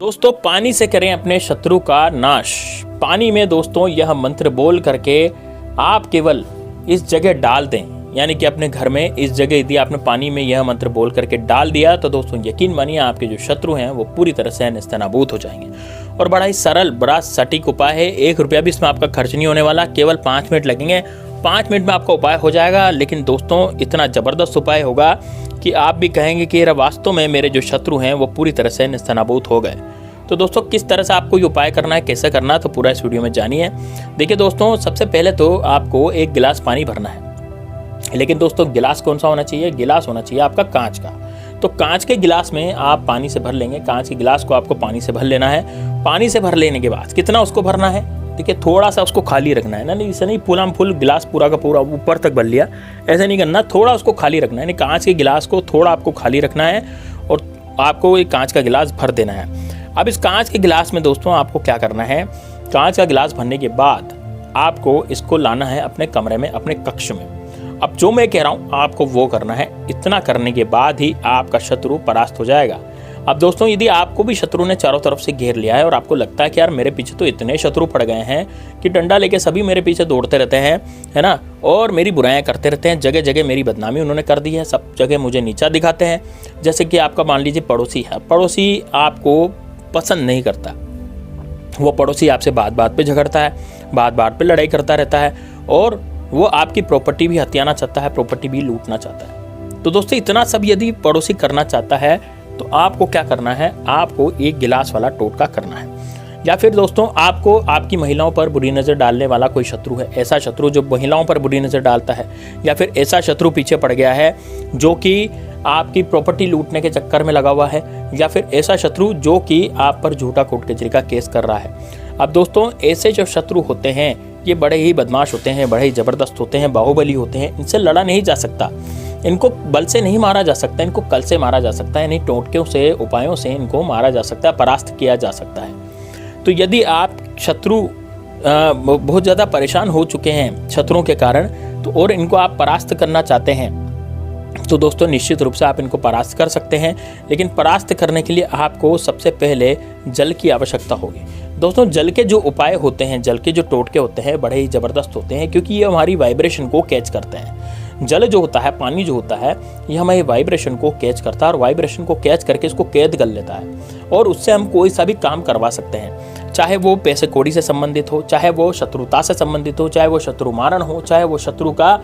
दोस्तों पानी से करें अपने शत्रु का नाश। पानी में दोस्तों यह मंत्र बोल करके आप केवल इस जगह डाल दें, यानी कि अपने घर में इस जगह यदि आपने पानी में यह मंत्र बोल करके डाल दिया तो दोस्तों यकीन मानिए आपके जो शत्रु हैं वो पूरी तरह से नेस्तनाबूद हो जाएंगे। और बड़ा ही सरल बड़ा सटीक उपाय है, 1 रुपया भी इसमें आपका खर्च नहीं होने वाला, केवल 5 मिनट लगेंगे। 5 मिनट में आपका उपाय हो जाएगा। लेकिन दोस्तों इतना ज़बरदस्त उपाय होगा कि आप भी कहेंगे कि वास्तव में मेरे जो शत्रु हैं वो पूरी तरह से नेस्तनाबूद हो गए। तो दोस्तों किस तरह से आपको ये उपाय करना है, कैसे करना है, तो पूरा इस वीडियो में जानिए। देखिए दोस्तों, सबसे पहले तो आपको 1 गिलास पानी भरना है। लेकिन दोस्तों गिलास कौन सा होना चाहिए? गिलास होना चाहिए आपका कांच का। तो कांच के गिलास में आप पानी से भर लेंगे। कांच के गिलास को आपको पानी से भर लेना है। पानी से भर लेने के बाद कितना उसको भरना है? देखिए थोड़ा सा उसको खाली रखना है ना, नहीं इसे नहीं पूरा फुल गिलास पूरा का पूरा ऊपर तक भर लिया, ऐसे नहीं करना, थोड़ा उसको खाली रखना है। कांच के गिलास को थोड़ा आपको खाली रखना है और आपको एक कांच का गिलास भर देना है। अब इस कांच के गिलास में दोस्तों आपको क्या करना है, कांच का गिलास भरने के बाद आपको इसको लाना है अपने कमरे में, अपने कक्ष में। अब जो मैं कह रहा हूँ आपको वो करना है। इतना करने के बाद ही आपका शत्रु परास्त हो जाएगा। अब दोस्तों यदि आपको भी शत्रु ने चारों तरफ से घेर लिया है और आपको लगता है कि यार मेरे पीछे तो इतने शत्रु पड़ गए हैं कि डंडा लेके सभी मेरे पीछे दौड़ते रहते हैं, है ना, और मेरी बुराइयां करते रहते हैं, जगह जगह मेरी बदनामी उन्होंने कर दी है, सब जगह मुझे नीचा दिखाते हैं। जैसे कि आपका मान लीजिए पड़ोसी है, पड़ोसी आपको पसंद नहीं करता, वो पड़ोसी आपसे बात बात पे झगड़ता है, बात बात पे लड़ाई करता रहता है और वो आपकी प्रॉपर्टी भी हथियाना चाहता है, प्रॉपर्टी भी लूटना चाहता है। तो दोस्तों इतना सब यदि पड़ोसी करना चाहता है तो आपको क्या करना है, आपको 1 गिलास वाला टोटका करना है। या फिर दोस्तों आपको आपकी महिलाओं पर बुरी नज़र डालने वाला कोई शत्रु है, ऐसा शत्रु जो महिलाओं पर बुरी नज़र डालता है, या फिर ऐसा शत्रु पीछे पड़ गया है जो कि आपकी प्रॉपर्टी लूटने के चक्कर में लगा हुआ है, या फिर ऐसा शत्रु जो कि आप पर झूठा कोर्ट कचहरी का केस कर रहा है। अब दोस्तों ऐसे जो शत्रु होते हैं ये बड़े ही बदमाश होते हैं, बड़े ही ज़बरदस्त होते हैं, बाहुबली होते हैं। इनसे लड़ा नहीं जा सकता, इनको बल से नहीं मारा जा सकता, इनको कल से मारा जा सकता है, यानी टोटकों से उपायों से इनको मारा जा सकता है, परास्त किया जा सकता है। तो यदि आप शत्रु बहुत ज़्यादा परेशान हो चुके हैं शत्रुओं के कारण, तो और इनको आप परास्त करना चाहते हैं तो दोस्तों निश्चित रूप से आप इनको परास्त कर सकते हैं। लेकिन परास्त करने के लिए आपको सबसे पहले जल की आवश्यकता होगी। दोस्तों जल के जो उपाय होते हैं, जल के जो टोटके होते हैं बड़े ही ज़बरदस्त होते हैं, क्योंकि ये हमारी वाइब्रेशन को कैच करते हैं। जल जो होता है, पानी जो होता है, ये हमारी वाइब्रेशन को कैच करता है और वाइब्रेशन को कैच करके इसको कैद कर लेता है और उससे हम कोई सा भी काम करवा सकते हैं, चाहे वो पैसे कौड़ी से संबंधित हो, चाहे वो शत्रुता से संबंधित हो, चाहे वो शत्रु मारण हो, चाहे वो शत्रु का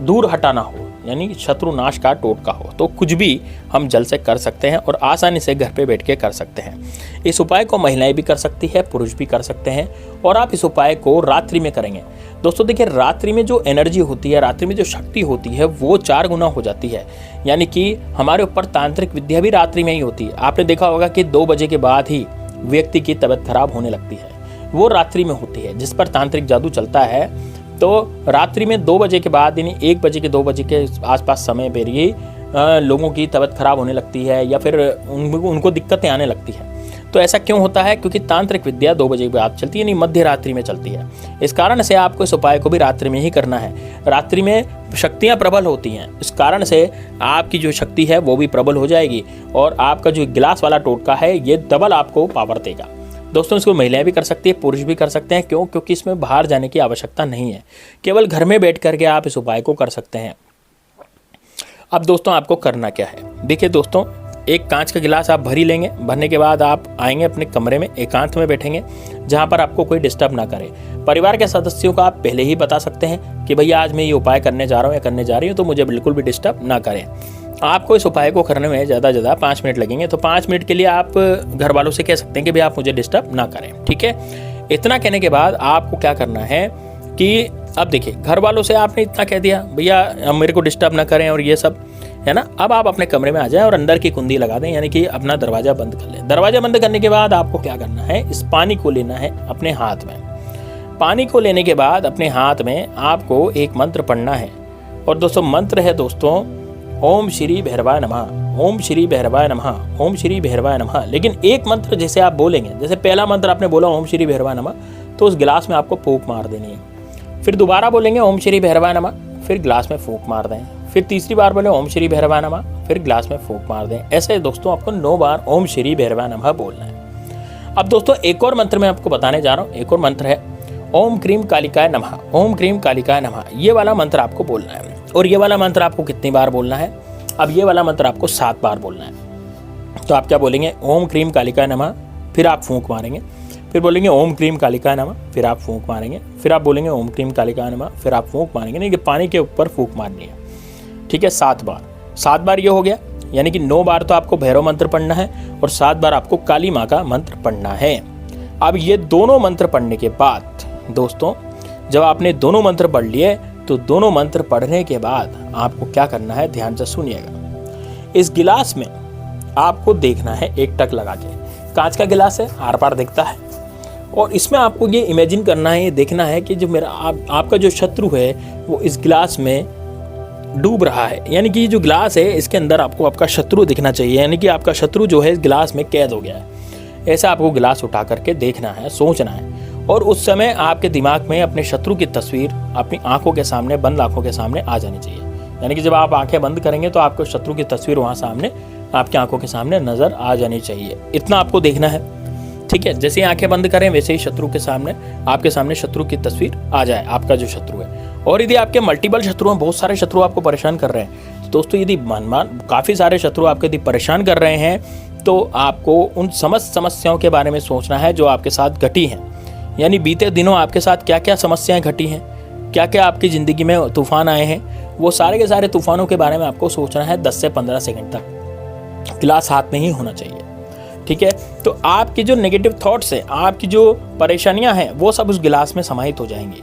दूर हटाना हो, यानी शत्रु नाश का टोटका हो। तो कुछ भी हम जल से कर सकते हैं और आसानी से घर पे बैठ के कर सकते हैं। इस उपाय को महिलाएं भी कर सकती है, पुरुष भी कर सकते हैं और आप इस उपाय को रात्रि में करेंगे। दोस्तों देखिए रात्रि में जो एनर्जी होती है, रात्रि में जो शक्ति होती है वो 4 गुना हो जाती है, यानी कि हमारे ऊपर तांत्रिक विद्या भी रात्रि में ही होती है। आपने देखा होगा कि 2 बजे के बाद ही व्यक्ति की तबीयत खराब होने लगती है, वो रात्रि में होती है। जिस पर तांत्रिक जादू चलता है तो रात्रि में 2 बजे के बाद, यानी 1 बजे के 2 बजे के आसपास समय पर ही लोगों की तबीयत खराब होने लगती है या फिर उनको दिक्कतें आने लगती है। तो ऐसा क्यों होता है? क्योंकि तांत्रिक विद्या 2 बजे के बाद चलती है, यानी मध्य रात्रि में चलती है। इस कारण से आपको इस उपाय को भी रात्रि में ही करना है। रात्रि में शक्तियाँ प्रबल होती हैं, इस कारण से आपकी जो शक्ति है वो भी प्रबल हो जाएगी और आपका जो गिलास वाला टोटका है ये डबल आपको पावर देगा। दोस्तों इसको महिलाएं भी कर सकती है, पुरुष भी कर सकते हैं। क्यों? क्योंकि इसमें बाहर जाने की आवश्यकता नहीं है, केवल घर में बैठ करके आप इस उपाय को कर सकते हैं। अब दोस्तों आपको करना क्या है, देखिए दोस्तों 1 कांच का गिलास आप भर ही लेंगे। भरने के बाद आप आएंगे अपने कमरे में, एकांत में बैठेंगे जहाँ पर आपको कोई डिस्टर्ब ना करे। परिवार के सदस्यों को आप पहले ही बता सकते हैं कि भैया आज मैं ये उपाय करने जा रहा हूँ या करने जा रही हूँ, तो मुझे बिल्कुल भी डिस्टर्ब ना करें। आपको इस उपाय को करने में ज़्यादा से ज़्यादा 5 मिनट लगेंगे, तो 5 मिनट के लिए आप घर वालों से कह सकते हैं कि भैया आप मुझे डिस्टर्ब ना करें, ठीक है। इतना कहने के बाद आपको क्या करना है कि अब देखिए घर वालों से आपने इतना कह दिया भैया मेरे को डिस्टर्ब ना करें और ये सब, है ना। अब आप अपने कमरे में आ जाएं और अंदर की कुंडी लगा दें, यानी कि अपना दरवाज़ा बंद कर लें। दरवाज़ा बंद करने के बाद आपको क्या करना है, इस पानी को लेना है अपने हाथ में। पानी को लेने के बाद अपने हाथ में आपको एक मंत्र पढ़ना है और दोस्तों मंत्र है दोस्तों ओम श्री भैरवाय नमः, ओम श्री भैरवाय नमः, ओम श्री भैरवाय नमः। लेकिन एक मंत्र जैसे आप बोलेंगे, जैसे पहला मंत्र आपने बोला ओम श्री भैरवाय नमः, तो उस गिलास में आपको फूंक मार देनी है। फिर दोबारा बोलेंगे ओम श्री भैरवाय नमः, फिर गिलास में फूंक मार दें। फिर तीसरी बार बोले ओम श्री भैरवाय नमः, फिर गिलास में फूंक मार दें। ऐसे दोस्तों आपको 9 बार ओम श्री भैरवाय नमः बोलना है। अब दोस्तों एक और मंत्र मैं आपको बताने जा रहा हूँ। एक और मंत्र है ओम क्रीम कालिकाय नमः, ओम क्रीम कालिकाय नमः। ये वाला मंत्र आपको बोलना है। और ये वाला मंत्र आपको कितनी बार बोलना है? अब ये वाला मंत्र आपको 7 बार बोलना है। तो आप क्या बोलेंगे? ओम क्रीम कालिकाय नमः, फिर आप फूंक मारेंगे, फिर बोलेंगे ओम क्रीम कालिकाय नमः, फिर आप फूंक मारेंगे, फिर आप बोलेंगे ओम क्रीम कालिकाय नमः, फिर आप फूंक मारेंगे। नहीं कि पानी के ऊपर फूंक मारनी है, ठीक है। 7 बार, 7 बार ये हो गया, यानी कि 9 बार तो आपको भैरव मंत्र पढ़ना है और 7 बार आपको काली माँ का मंत्र पढ़ना है। अब ये दोनों मंत्र पढ़ने के बाद दोस्तों, जब आपने दोनों मंत्र पढ़ लिए तो दोनों मंत्र पढ़ने के बाद आपको क्या करना है, ध्यान से सुनिएगा। इस गिलास में आपको देखना है एक टक लगा के, कांच का गिलास है, आर पार दिखता है, और इसमें आपको ये इमेजिन करना है, ये देखना है कि जो मेरा आपका जो शत्रु है वो इस गिलास में डूब रहा है। यानी कि जो गिलास है इसके अंदर आपको आपका शत्रु दिखना चाहिए, यानी कि आपका शत्रु जो है इस गिलास में कैद हो गया है। ऐसा आपको गिलास उठा करके देखना है, सोचना है, और उस समय आपके दिमाग में अपने शत्रु की तस्वीर अपनी आंखों के सामने, बंद आंखों के सामने आ जानी चाहिए। यानी कि जब आप आंखें बंद करेंगे तो आपको शत्रु की तस्वीर वहाँ सामने, आपकी आंखों के सामने नजर आ जानी चाहिए। इतना आपको देखना है, ठीक है। जैसे ही आंखें बंद करें वैसे ही शत्रु के सामने, आपके सामने शत्रु की तस्वीर आ जाए, आपका जो शत्रु है। और यदि आपके मल्टीपल शत्रु हैं, बहुत सारे शत्रु आपको परेशान कर रहे हैं, तो दोस्तों यदि काफ़ी सारे शत्रु आपको यदि परेशान कर रहे हैं तो आपको उन समस्त समस्याओं के बारे में सोचना है जो आपके साथ घटी हैं। यानी बीते दिनों आपके साथ क्या क्या समस्याएं घटी हैं, क्या क्या आपकी ज़िंदगी में तूफान आए हैं, वो सारे के सारे तूफानों के बारे में आपको सोचना है 10 से 15 सेकंड तक। गिलास हाथ में ही होना चाहिए, ठीक है। तो आपकी जो नेगेटिव थॉट्स है, आपकी जो परेशानियां हैं, वो सब उस गिलास में समाहित हो जाएंगी,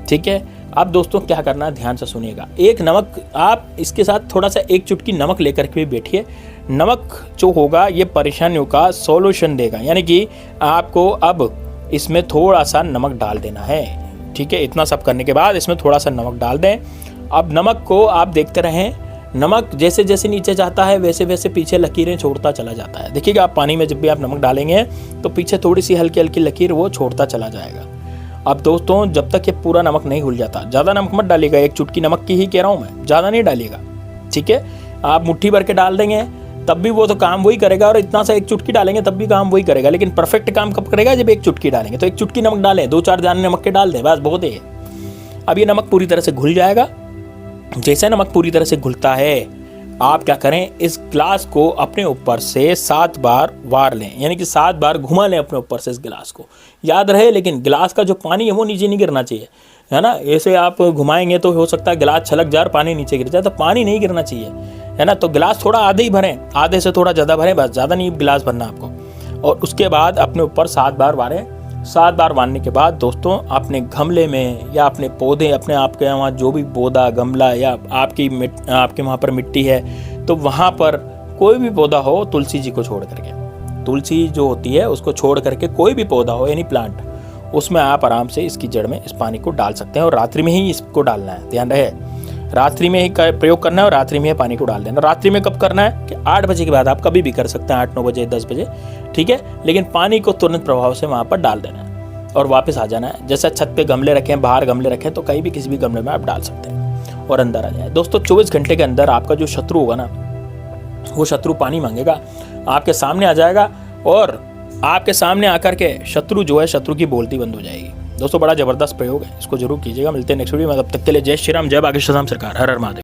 ठीक है। अब दोस्तों क्या करना है, ध्यान से सुनिएगा। एक नमक, आप इसके साथ थोड़ा सा एक चुटकी नमक लेकर के भी बैठिए। नमक जो होगा ये परेशानियों का सॉल्यूशन देगा। यानी कि आपको अब इसमें थोड़ा सा नमक डाल देना है, ठीक है। इतना सब करने के बाद इसमें थोड़ा सा नमक डाल दें। अब नमक को आप देखते रहें, नमक जैसे जैसे नीचे जाता है वैसे वैसे पीछे लकीरें छोड़ता चला जाता है। देखिएगा आप पानी में जब भी आप नमक डालेंगे तो पीछे थोड़ी सी हल्की हल्की लकीर वो छोड़ता चला जाएगा। अब दोस्तों जब तक ये पूरा नमक नहीं घुल जाता, ज़्यादा नमक मत डालिएगा, एक चुटकी नमक की ही कह रहा हूँ मैं, ज़्यादा नहीं डालिएगा, ठीक है। आप मुट्ठी भर के डाल देंगे तब भी वो तो काम वही करेगा, और इतना सा एक चुटकी डालेंगे तब भी काम वही करेगा। लेकिन परफेक्ट काम कब करेगा, जब एक चुटकी डालेंगे। तो एक चुटकी नमक डालें, 2-4 दाने नमक के डाल दें, बस बहुत है। अब ये नमक पूरी तरह से घुल जाएगा। जैसे नमक पूरी तरह से घुलता है, आप क्या करें, इस ग्लास को अपने ऊपर से 7 बार वार लें, यानी कि 7 बार घुमा लें अपने ऊपर से इस गिलास को। याद रहे लेकिन गिलास का जो पानी है वो नीचे नहीं गिरना चाहिए, है ना। ऐसे आप घुमाएंगे तो हो सकता है गिलास छलक जाए और पानी नीचे गिर जाए, तो पानी नहीं गिरना चाहिए, है ना। तो गिलास थोड़ा आधे ही भरें, आधे से थोड़ा ज़्यादा भरें, बस, ज़्यादा नहीं गिलास भरना आपको। और उसके बाद अपने ऊपर 7 बार वारें। 7 बार वारने के बाद दोस्तों अपने गमले में या अपने पौधे, अपने आपके वहाँ जो भी पौधा, गमला या आपके वहाँ पर मिट्टी है तो वहाँ पर कोई भी पौधा हो, तुलसी जी को छोड़ करके, तुलसी जो होती है उसको छोड़ करके कोई भी पौधा हो, यानी प्लांट, उसमें आप आराम से इसकी जड़ में इस पानी को डाल सकते हैं। और रात्रि में ही इसको डालना है, ध्यान रहे, रात्रि में ही प्रयोग करना है और रात्रि में ही पानी को डाल देना। रात्रि में कब करना है कि 8 बजे के बाद, आप कभी भी कर सकते हैं, 8-9 बजे, 10 बजे, ठीक है। लेकिन पानी को तुरंत प्रभाव से वहाँ पर डाल देना है और वापस आ जाना है। जैसे छत पे गमले रखें, बाहर गमले रखें, तो कहीं भी किसी भी गमले में आप डाल सकते हैं और अंदर आ जाए। दोस्तों 24 घंटे के अंदर आपका जो शत्रु होगा ना, वो शत्रु पानी मांगेगा, आपके सामने आ जाएगा और आपके सामने आकर के शत्रु जो है, शत्रु की बोलती बंद हो जाएगी। दोस्तों बड़ा ज़बरदस्त प्रयोग है, इसको जरूर कीजिएगा। मिलते हैं नेक्स्ट वीडियो में, तब तक के लिए जय श्री राम, जय बागेश्वर धाम सरकार, हर हर महादेव।